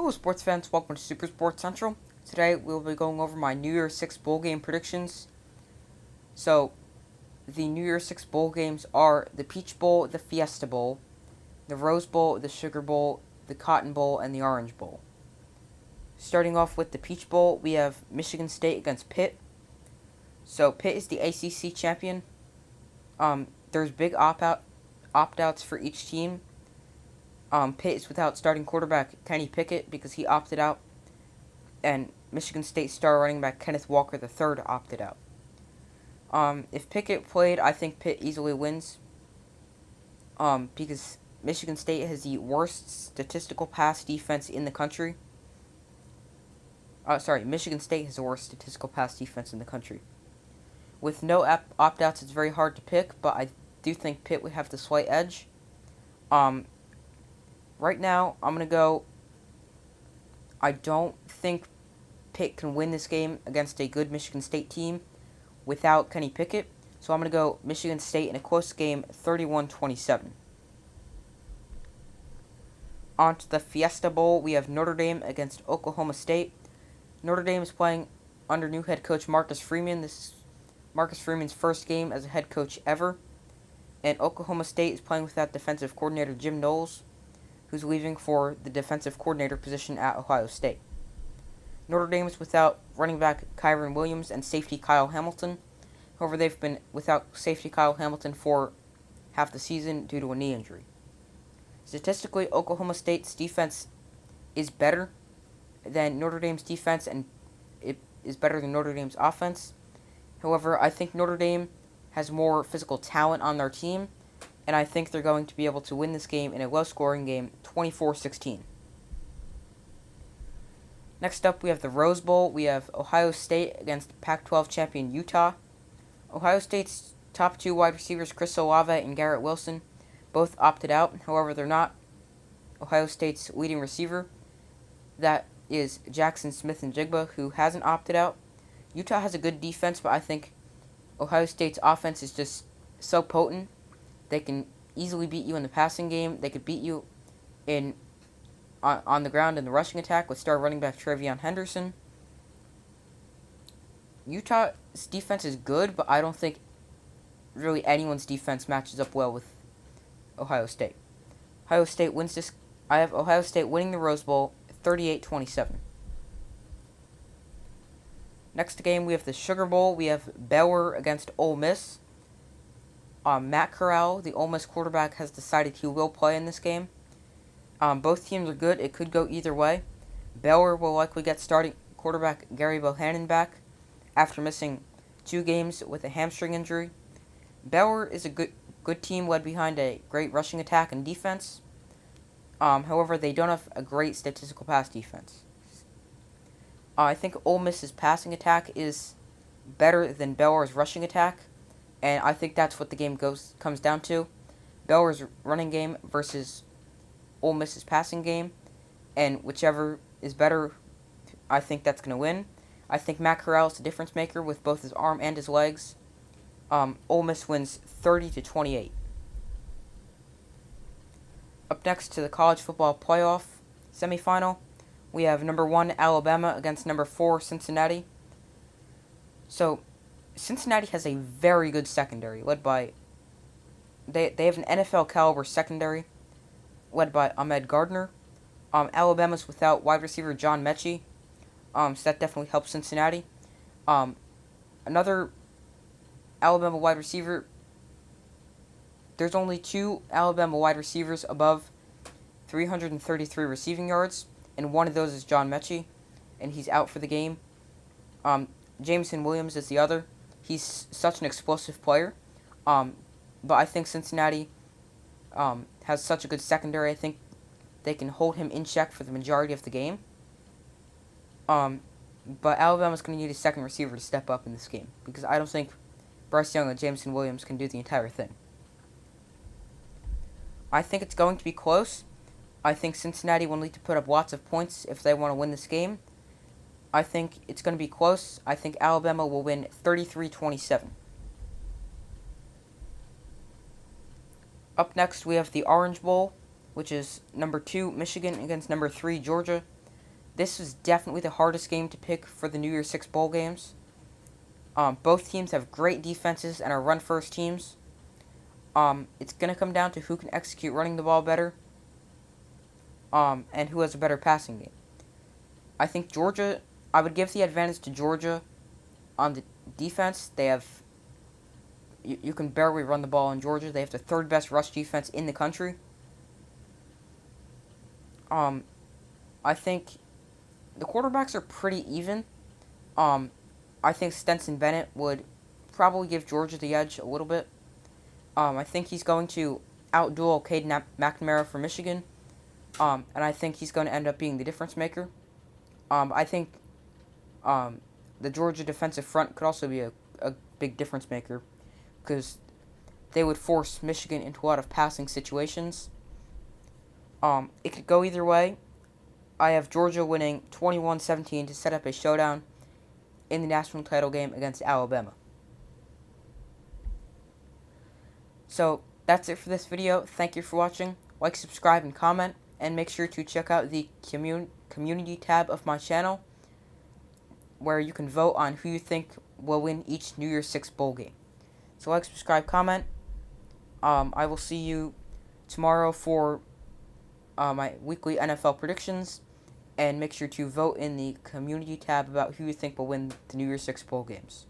Hello sports fans, welcome to Super Sports Central. Today we'll be going over my New Year's 6 bowl game predictions. So, the New Year's 6 bowl games are the Peach Bowl, the Fiesta Bowl, the Rose Bowl, the Sugar Bowl, the Cotton Bowl, and the Orange Bowl. Starting off with the Peach Bowl, we have Michigan State against Pitt. So, Pitt is the ACC champion. There's big opt-outs for each team. Pitt is without starting quarterback Kenny Pickett because he opted out, and Michigan State star running back Kenneth Walker III opted out. If Pickett played, I think Pitt easily wins. Because Michigan State has the worst statistical pass defense in the country. Michigan State has the worst statistical pass defense in the country. With no opt-outs, it's very hard to pick, but I do think Pitt would have the slight edge. Right now, I'm going to go... I don't think Pitt can win this game against a good Michigan State team without Kenny Pickett. So I'm going to go Michigan State in a close game, 31-27. On to the Fiesta Bowl, we have Notre Dame against Oklahoma State. Notre Dame is playing under new head coach Marcus Freeman. This is Marcus Freeman's first game as a head coach ever. And Oklahoma State is playing without defensive coordinator Jim Knowles, who's leaving for the defensive coordinator position at Ohio State. Notre Dame is without running back Kyron Williams and safety Kyle Hamilton. However, they've been without safety Kyle Hamilton for half the season due to a knee injury. Statistically, Oklahoma State's defense is better than Notre Dame's defense, and it is better than Notre Dame's offense. However, I think Notre Dame has more physical talent on their team, and I think they're going to be able to win this game in a low-scoring game, 24-16. Next up, we have the Rose Bowl. We have Ohio State against Pac-12 champion Utah. Ohio State's top two wide receivers, Chris Olave and Garrett Wilson, both opted out. However, they're not Ohio State's leading receiver. That is Jackson Smith-Njigba, who hasn't opted out. Utah has a good defense, but I think Ohio State's offense is just so potent. They can easily beat you in the passing game. They could beat you on the ground in the rushing attack with star running back Travion Henderson. Utah's defense is good, but I don't think really anyone's defense matches up well with Ohio State. Ohio State wins this. I have Ohio State winning the Rose Bowl 38-27. Next game, we have the Sugar Bowl. We have Baylor against Ole Miss. Matt Corral, the Ole Miss quarterback, has decided he will play in this game. Both teams are good. It could go either way. Baylor will likely get starting quarterback Gary Bohannon back after missing 2 games with a hamstring injury. Baylor is a good team led behind a great rushing attack and defense. However, they don't have a great statistical pass defense. I think Ole Miss's passing attack is better than Baylor's rushing attack, and I think that's what the game comes down to. Baylor's running game versus Ole Miss's passing game, and whichever is better, I think that's going to win. I think Matt Corral is the difference maker with both his arm and his legs. Ole Miss wins 30-28. Up next to the college football playoff semifinal, we have number 1 Alabama against number 4 Cincinnati. So, Cincinnati has a very good secondary, led by... They have an NFL caliber secondary, led by Ahmed Gardner. Alabama's without wide receiver John Mechie, so that definitely helps Cincinnati. Another Alabama wide receiver... There's only 2 Alabama wide receivers above 333 receiving yards, and one of those is John Mechie, and he's out for the game. Jameson Williams is the other. He's such an explosive player, but I think Cincinnati has such a good secondary. I think they can hold him in check for the majority of the game. But Alabama's going to need a second receiver to step up in this game, because I don't think Bryce Young and Jameson Williams can do the entire thing. I think it's going to be close. I think Cincinnati will need to put up lots of points if they want to win this game. I think it's going to be close. I think Alabama will win 33-27. Up next, we have the Orange Bowl, which is number 2 Michigan against number 3 Georgia. This was definitely the hardest game to pick for the New Year's Six bowl games. Both teams have great defenses and are run-first teams. It's going to come down to who can execute running the ball better, and who has a better passing game. I think Georgia, I would give the advantage to Georgia on the defense. They have, you can barely run the ball in Georgia. They have the third best rush defense in the country. I think the quarterbacks are pretty even. I think Stetson Bennett would probably give Georgia the edge a little bit. I think he's going to outduel Caden McNamara for Michigan. And I think he's going to end up being the difference maker. I think the Georgia defensive front could also be a big difference maker, because they would force Michigan into a lot of passing situations. It could go either way. I have Georgia winning 21-17 to set up a showdown in the national title game against Alabama. So, that's it for this video. Thank you for watching. Like, subscribe, and comment. And make sure to check out the community tab of my channel, where you can vote on who you think will win each New Year's Six bowl game. So like, subscribe, comment. I will see you tomorrow for my weekly NFL predictions. And make sure to vote in the community tab about who you think will win the New Year's Six bowl games.